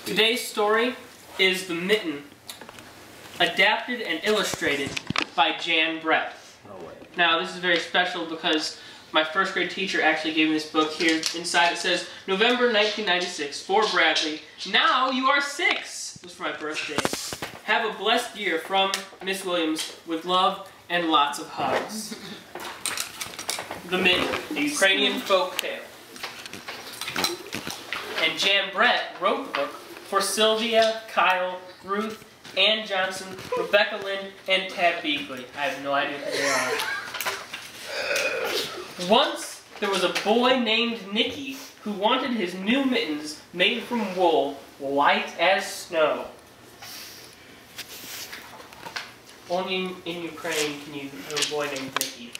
Today's story is The Mitten, adapted and illustrated by Jan Brett. Now, this is very special because my first grade teacher actually gave me this book. Here inside it says, November 1996, for Bradley, now you are 6. It was for my birthday. Have a blessed year from Miss Williams with love and lots of hugs. The Mitten, a Ukrainian folk tale. And Jan Brett wrote the book for Sylvia, Kyle, Ruth, Ann Johnson, Rebecca Lynn, and Tab Beakley. I have no idea who they are. Once, there was a boy named Nicky who wanted his new mittens made from wool, white as snow. Only in Ukraine can you have a boy named Nicky.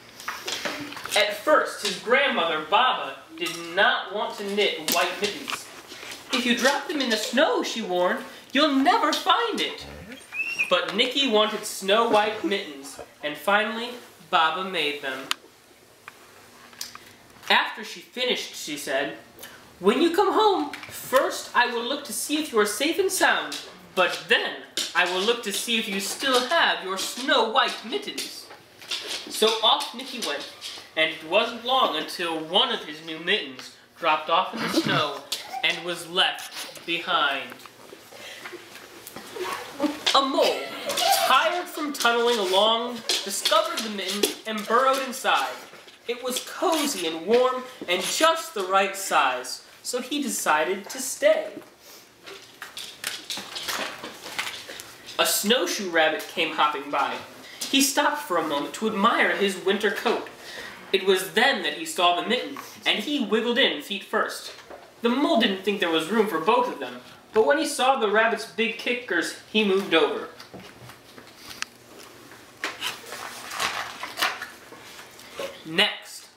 At first, his grandmother, Baba, did not want to knit white mittens. If you drop them in the snow, she warned, you'll never find it. But Nicky wanted snow-white mittens, and finally, Baba made them. After she finished, she said, when you come home, first I will look to see if you are safe and sound, but then I will look to see if you still have your snow-white mittens. So off Nicky went, and it wasn't long until one of his new mittens dropped off in the snow and was left behind. A mole, tired from tunneling along, discovered the mitten and burrowed inside. It was cozy and warm and just the right size, so he decided to stay. A snowshoe rabbit came hopping by. He stopped for a moment to admire his winter coat. It was then that he saw the mitten, and he wiggled in feet first. The mole didn't think there was room for both of them, but when he saw the rabbit's big kickers, he moved over. Next,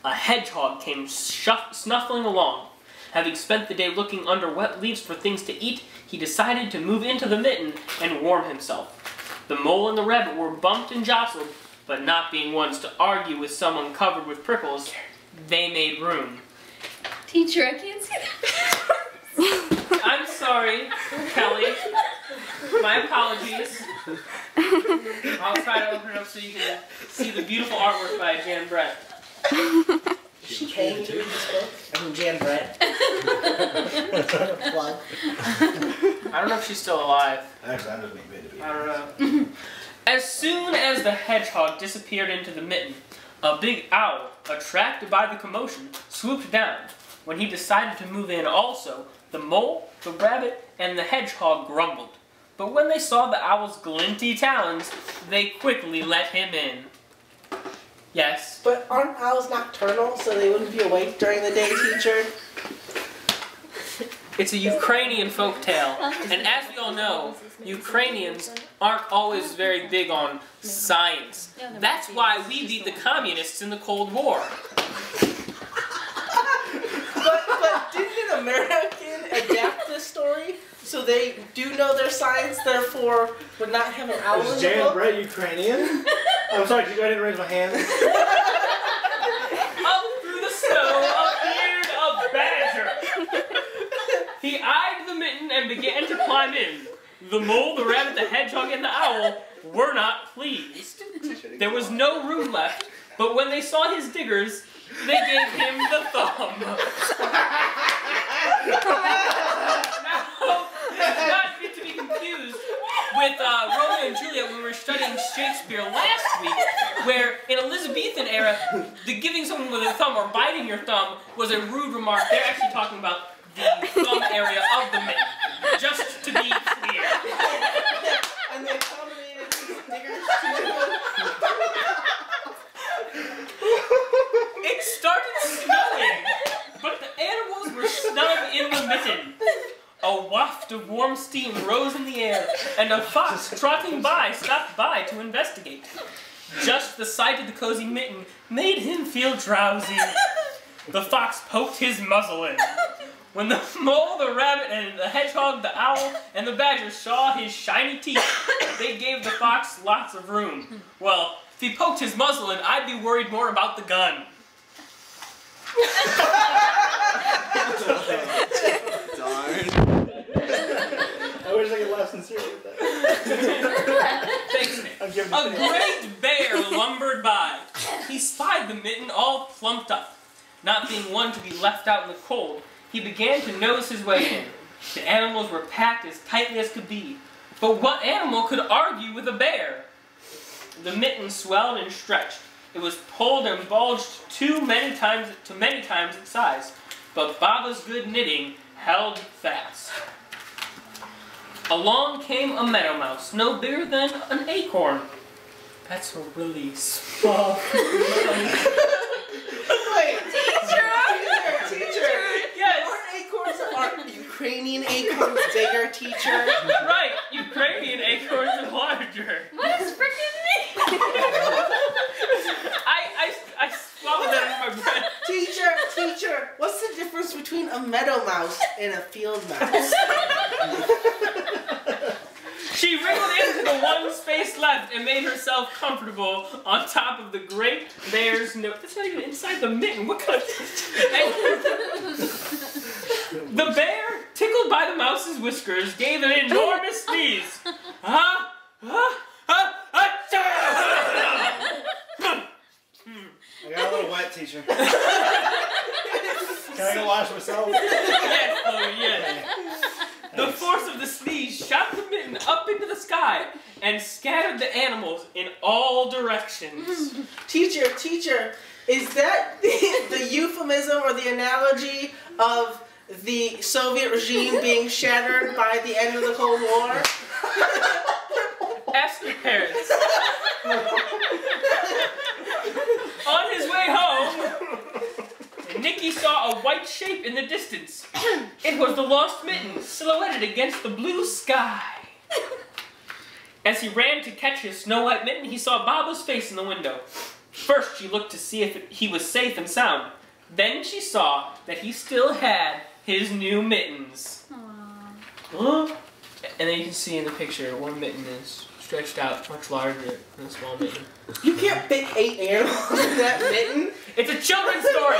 a hedgehog came snuffling along. Having spent the day looking under wet leaves for things to eat, he decided to move into the mitten and warm himself. The mole and the rabbit were bumped and jostled, but not being ones to argue with someone covered with prickles, they made room. Teacher, I can't see that. I'm sorry, Kelly. My apologies. I'll try to open it up so you can see the beautiful artwork by Jan Brett. She came to read this book. I'm Jan Brett. Plug. I don't know if she's still alive. Actually, I'm just being paid to be. I don't know. As soon as the hedgehog disappeared into the mitten, a big owl, attracted by the commotion, swooped down. When he decided to move in also, the mole, the rabbit, and the hedgehog grumbled. But when they saw the owl's glinty talons, they quickly let him in. Yes? But aren't owls nocturnal, so they wouldn't be awake during the day, teacher? It's a Ukrainian folk tale, and as we all know, Ukrainians aren't always very big on science. That's why we beat the communists in the Cold War. But didn't an American adapt this story? So they do know their science, therefore would not have an owl in the book? Is Jan Brett Ukrainian? I'm sorry, I didn't raise my hand. Up through the snow appeared a badger. He eyed the mitten and began to climb in. The mole, the rabbit, the hedgehog, and the owl were not pleased. There was no room left, but when they saw his diggers, they gave him the thumb. Now, it's not to be confused with Romeo and Juliet when we were studying Shakespeare last week, where in Elizabethan era, the giving someone with a thumb or biting your thumb was a rude remark. They're actually talking about the thumb area of the mitten, just to be clear. And they accommodated these diggers too. It started snowing, but the animals were snug in the mitten. A waft of warm steam rose in the air, and a fox trotting by stopped by to investigate. Just the sight of the cozy mitten made him feel drowsy. The fox poked his muzzle in. When the mole, the rabbit, and the hedgehog, the owl, and the badger saw his shiny teeth, they gave the fox lots of room. Well, if he poked his muzzle in, I'd be worried more about the gun. Darn. A great bear lumbered by. He spied the mitten all plumped up. Not being one to be left out in the cold, he began to nose his way in. The animals were packed as tightly as could be. But what animal could argue with a bear? The mitten swelled and stretched. It was pulled and bulged many times its size. But Baba's good knitting held fast. Along came a meadow mouse, no bigger than an acorn. That's a really small. Wait, teacher. Yes. Aren't Ukrainian acorns bigger, teacher? Right, Ukrainian acorns are larger. What does frickin' mean? I swallowed that in my breath. Teacher, what's the difference between a meadow mouse and a field mouse? She wriggled into the one space left and made herself comfortable on top of the great bear's nose. That's not even inside the mitten. What kind of... The bear, tickled by the mouse's whiskers, gave an enormous sneeze. I got a little wet, teacher. Can I go wash myself? Yes, oh yes. The force of the sneeze shot the mitten up into the sky and scattered the animals in all directions. Teacher, is that the euphemism or the analogy of the Soviet regime being shattered by the end of the Cold War? Ask your parents. On his way home, Nicky saw a white shape in the distance. It was the lost mitten, silhouetted against the blue sky. As he ran to catch his snow-white mitten, he saw Baba's face in the window. First, she looked to see if he was safe and sound. Then she saw that he still had his new mittens. Aww. And then you can see in the picture, one mitten is stretched out much larger than a small mitten. You can't fit 8 animals in that mitten. It's a children's story!